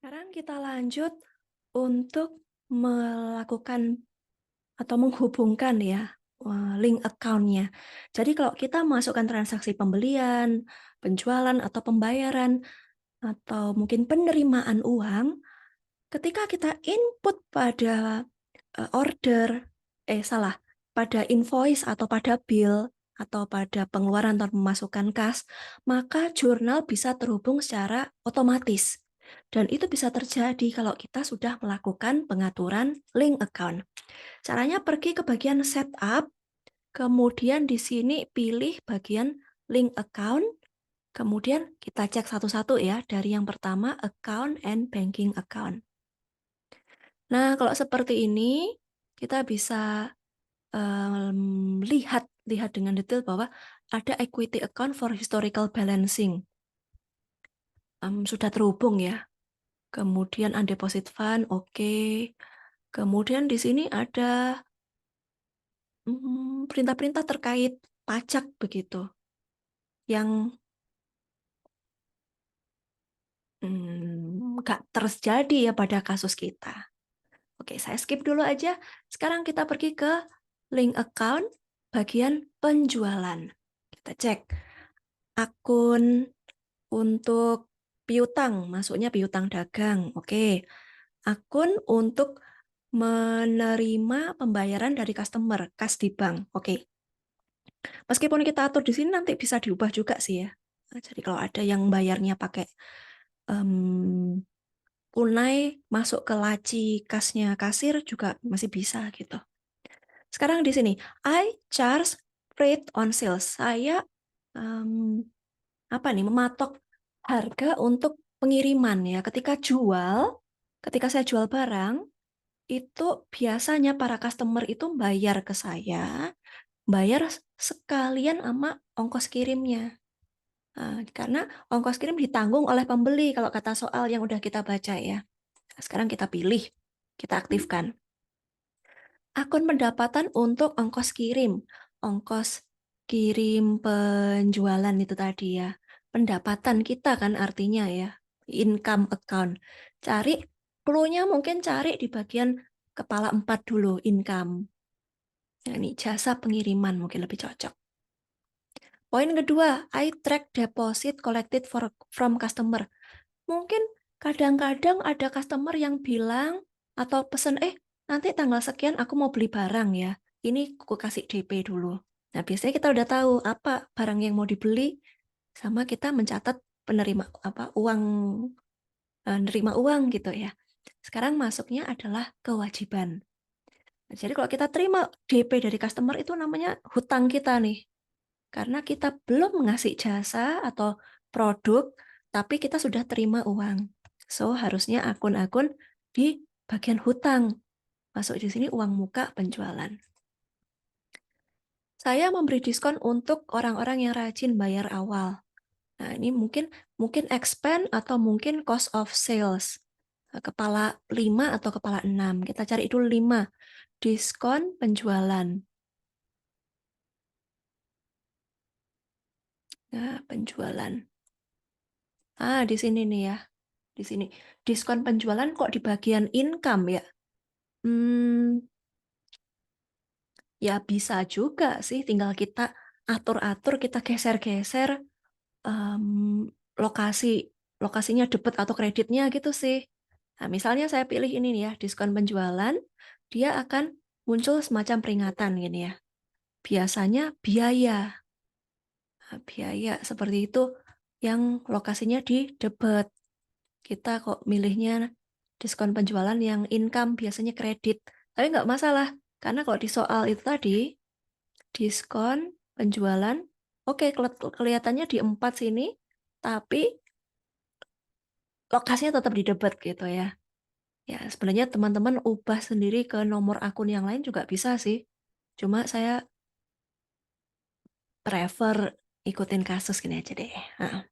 Sekarang kita lanjut untuk melakukan atau menghubungkan ya, link account-nya. Jadi kalau kita masukkan transaksi pembelian, penjualan, atau pembayaran, atau mungkin penerimaan uang, ketika kita input pada order, salah, pada invoice atau pada bill, atau pada pengeluaran atau pemasukan kas, maka jurnal bisa terhubung secara otomatis. Dan itu bisa terjadi kalau kita sudah melakukan pengaturan link account. Caranya pergi ke bagian setup, kemudian di sini pilih bagian link account, kemudian kita cek satu-satu ya, dari yang pertama account and banking account. Nah, kalau seperti ini, kita bisa lihat dengan detail bahwa ada equity account for historical balancing. Sudah terhubung ya. Kemudian undeposit fund, oke. Kemudian di sini ada perintah-perintah terkait pajak begitu, yang nggak terjadi ya pada kasus kita. Oke, saya skip dulu aja. Sekarang kita pergi ke link account bagian penjualan. Kita cek akun untuk piutang, masuknya piutang dagang. Oke. Akun untuk menerima pembayaran dari customer, kas di bank. Oke. Meskipun kita atur di sini nanti bisa diubah juga sih ya. Nah, jadi kalau ada yang bayarnya pakai tunai masuk ke laci kasnya kasir juga masih bisa gitu. Sekarang di sini, I charge rate on sales. Saya mematok harga untuk pengiriman ya. Ketika saya jual barang, itu biasanya para customer itu bayar ke saya, bayar sekalian sama ongkos kirimnya. Nah, karena ongkos kirim ditanggung oleh pembeli kalau kata soal yang udah kita baca ya. Sekarang kita pilih, kita aktifkan. Akun pendapatan untuk ongkos kirim. Ongkos kirim penjualan itu tadi ya. Pendapatan kita kan artinya ya. Income account. Cari, clue-nya mungkin cari di bagian kepala 4 dulu, income. Nah, ini jasa pengiriman mungkin lebih cocok. Poin kedua, I track deposit collected from customer. Mungkin kadang-kadang ada customer yang bilang atau pesen, nanti tanggal sekian aku mau beli barang ya. Ini aku kasih DP dulu. Nah, biasanya kita udah tahu apa barang yang mau dibeli, sama kita mencatat penerima uang, nerima uang gitu ya. Sekarang masuknya adalah kewajiban. Nah, jadi kalau kita terima DP dari customer itu namanya hutang kita nih. Karena kita belum ngasih jasa atau produk, tapi kita sudah terima uang. So, harusnya akun-akun di bagian hutang. Masuk di sini uang muka penjualan. Saya memberi diskon untuk orang-orang yang rajin bayar awal. Nah, ini mungkin expand atau mungkin cost of sales. Kepala 5 atau kepala 6. Kita cari dulu 5. Diskon penjualan. Nah, penjualan. Di sini nih ya. Di sini. Diskon penjualan kok di bagian income ya? Ya bisa juga sih, tinggal kita atur-atur, kita geser-geser em, lokasi lokasinya debit atau kreditnya gitu sih. Nah, misalnya saya pilih ini nih ya, diskon penjualan, dia akan muncul semacam peringatan gini ya. Biasanya biaya. Nah, biaya seperti itu yang lokasinya di debit. Kita kok milihnya diskon penjualan yang income biasanya kredit. Tapi nggak masalah, karena kalau di soal itu tadi, diskon penjualan, oke, kelihatannya di 4 sini, tapi lokasinya tetap di debit gitu ya. Ya, sebenarnya teman-teman ubah sendiri ke nomor akun yang lain juga bisa sih. Cuma saya prefer ikutin kasus gini aja deh. Nah.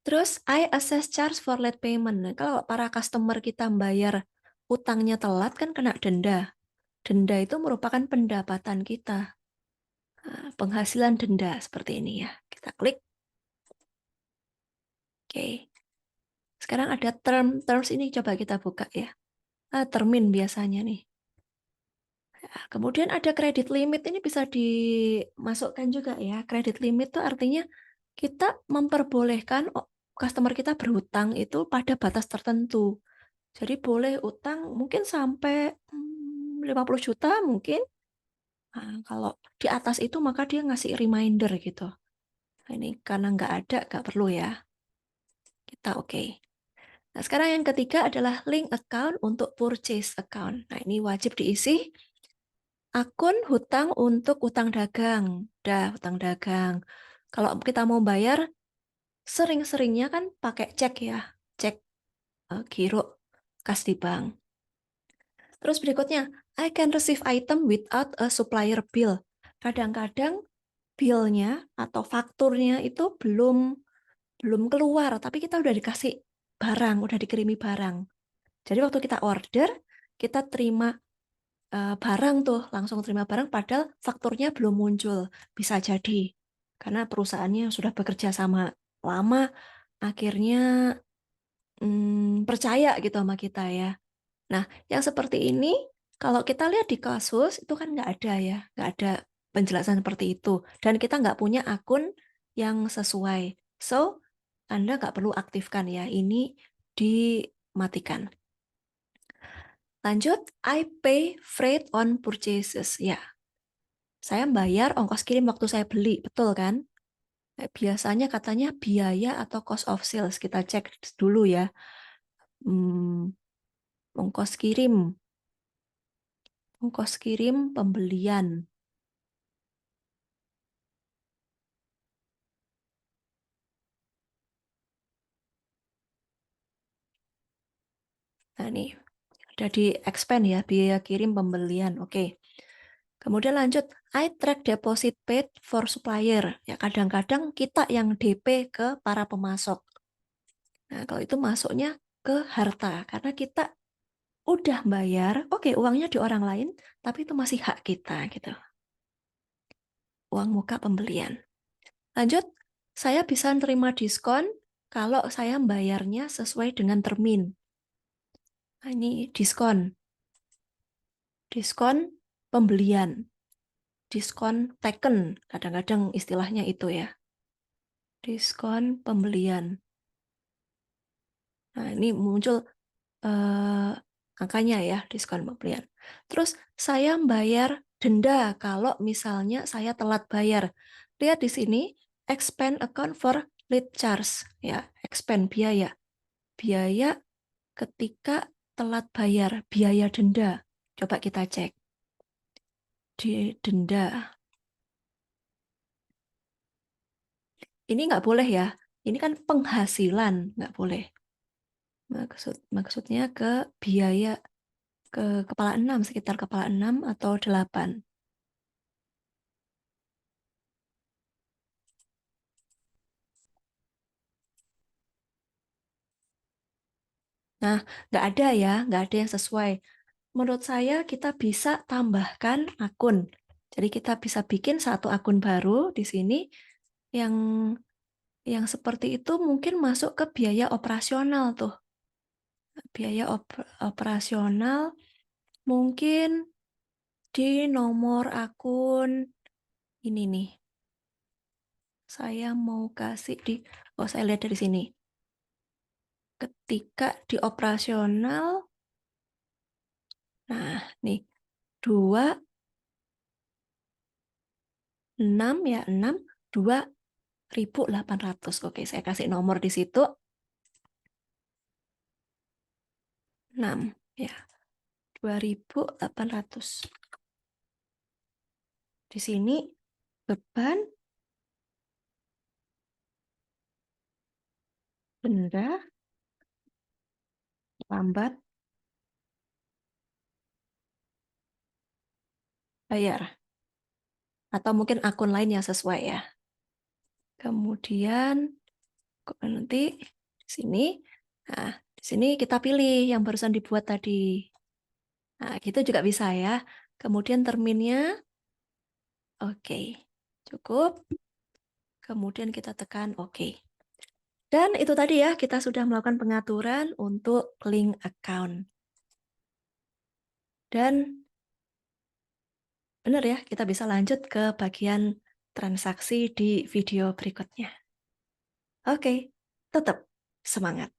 Terus, I assess charge for late payment. Nah, kalau para customer kita bayar utangnya telat kan kena denda. Denda itu merupakan pendapatan kita. Nah, penghasilan denda seperti ini ya. Kita klik. Oke. Sekarang ada terms ini coba kita buka ya. Termin biasanya nih. Kemudian ada kredit limit, ini bisa dimasukkan juga ya. Kredit limit itu artinya kita memperbolehkan customer kita berhutang itu pada batas tertentu. Jadi boleh utang mungkin sampai 50 juta mungkin. Nah, kalau di atas itu maka dia ngasih reminder gitu. Nah, ini karena nggak ada, nggak perlu ya. Kita oke. Nah, sekarang yang ketiga adalah link account untuk purchase account. Nah, ini wajib diisi. Akun hutang untuk utang dagang. Dah, utang dagang. Kalau kita mau bayar, sering-seringnya kan pakai cek ya. Cek giro kas di bank. Terus berikutnya, I can receive item without a supplier bill. Kadang-kadang bill-nya atau fakturnya itu belum keluar, tapi kita udah dikasih barang, udah dikirimi barang. Jadi waktu kita order, kita terima barang tuh, langsung terima barang, padahal fakturnya belum muncul. Bisa jadi, karena perusahaannya sudah bekerja sama lama, akhirnya percaya gitu sama kita ya. Nah, yang seperti ini, kalau kita lihat di kasus, itu kan nggak ada ya, nggak ada penjelasan seperti itu. Dan kita nggak punya akun yang sesuai. So, Anda nggak perlu aktifkan ya, ini dimatikan. Lanjut, I pay freight on purchases. Ya, saya bayar ongkos kirim waktu saya beli, betul kan? Biasanya katanya biaya atau cost of sales. Kita cek dulu ya. Hmm, ongkos kirim. Ongkos kirim pembelian. Nah, ini ada di expand ya, biaya kirim pembelian. Oke. Kemudian lanjut, I track deposit paid for supplier. Ya, kadang-kadang kita yang DP ke para pemasok. Nah, kalau itu masuknya ke harta karena kita udah bayar, oke, uangnya di orang lain, tapi itu masih hak kita gitu. Uang muka pembelian. Lanjut, saya bisa terima diskon kalau saya bayarnya sesuai dengan termin. Nah, ini diskon. Diskon pembelian. Diskon taken. Kadang-kadang istilahnya itu ya. Diskon pembelian. Nah, ini muncul angkanya ya, diskon pembelian. Terus saya bayar denda kalau misalnya saya telat bayar. Lihat di sini, expand account for late charge. Ya, expand biaya. Biaya ketika telat bayar, biaya denda. Coba kita cek. Di denda. Ini nggak boleh ya. Ini kan penghasilan, nggak boleh. Maksudnya ke biaya ke kepala 6, sekitar kepala 6 atau 8. Nah, nggak ada ya, nggak ada yang sesuai. Menurut saya kita bisa tambahkan akun. Jadi kita bisa bikin satu akun baru di sini yang seperti itu mungkin masuk ke biaya operasional tuh. Biaya operasional mungkin di nomor akun ini nih. Saya mau kasih saya lihat dari sini. Ketika di operasional, nah nih, 26 ya, 6.2.800. Oke, saya kasih nomor di situ, 6 ya, 2.800. Di sini beban, benda, lambat, bayar. Atau mungkin akun lain yang sesuai ya. Kemudian nanti di sini, nah di sini kita pilih yang barusan dibuat tadi. Nah, gitu juga bisa ya. Kemudian terminnya, oke, cukup. Kemudian kita tekan oke. Dan itu tadi ya, kita sudah melakukan pengaturan untuk link account. Dan benar ya, kita bisa lanjut ke bagian transaksi di video berikutnya. Oke, tetap semangat.